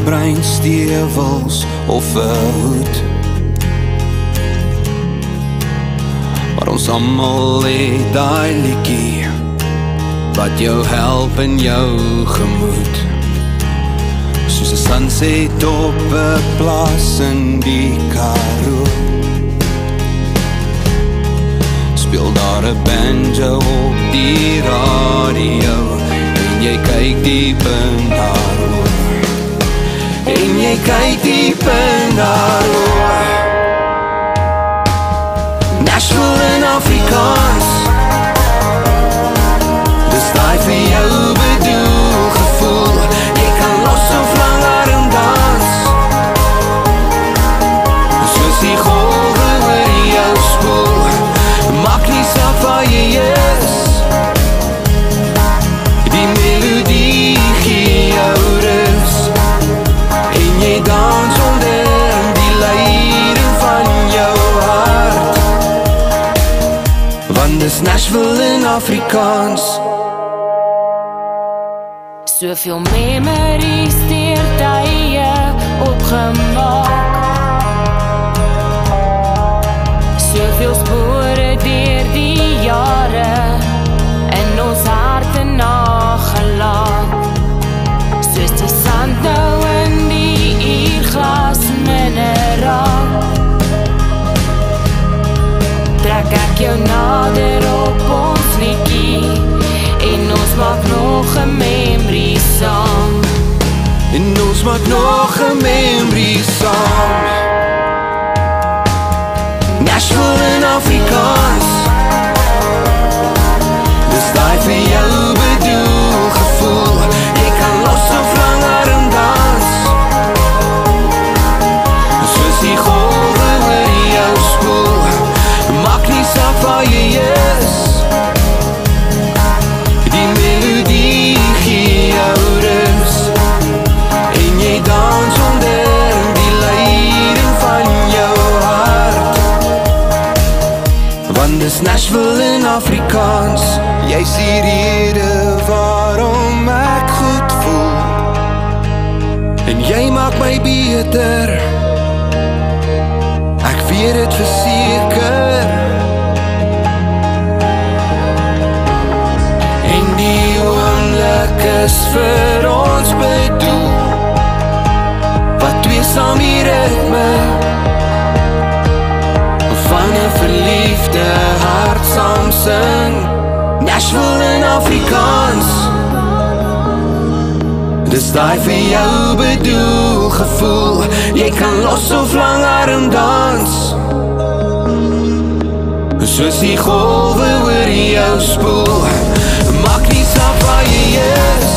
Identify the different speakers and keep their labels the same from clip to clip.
Speaker 1: breinstewels of 'n hoed. Maar ons almal het daai liedjie wat jou help in jou gemoed. Soos 'n sunset op 'n plaas in die Karoo. Speel daar 'n banjo op die radio en jy kyk diep in daaroor. En jy kyk diep in daaroor. Nashville in Afrikaans, dis daai vir jou bedoel gevoel. Jy kan los of langer en dans, soos die golwe oor jou spoel. Maak nie saak waar jy is, die melodie gee jou rus. En jy dans onder die leiding van jou hart, want dis Nashville in Afrikaans.
Speaker 2: Soveel memories deur tye opgemaak, soveel spore deur die jare in ons harte nagelaat. Soos die sand nou in die uurglas mineraal, trek ek jou nader op ons liedjie en ons maak nog 'n memory saam.
Speaker 1: En ons maak nog 'n memory saam. Nashville in Afrikaans, dis daai vir jou bedoel gevoel. Jy kan los of langer en dans, soos die golwe oor jou spoel. Maak nie saak waar jy is, die melodie gee jou rus. En jy dans onder die leiding van jou hart, want dis Nashville in Afrikaans. Jy is die rede waarom ek goed voel, en jy maak my beter, ek weet het verseker. En die oomblik is vir ons bedoel, wat twee saam die ritme van 'n verliefde hart saam sing. Nashville in Afrikaans, dis daai vir jou bedoel gevoel. Jy kan los of langer en dans, soos die golwe oor jou spoel. Maak nie saak waar jy is,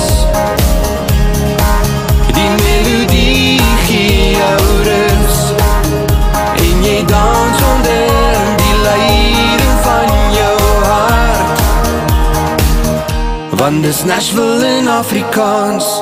Speaker 1: die melodie gee jou rus. En jy dans onder die leiding van jou hart, want dis Nashville in Afrikaans.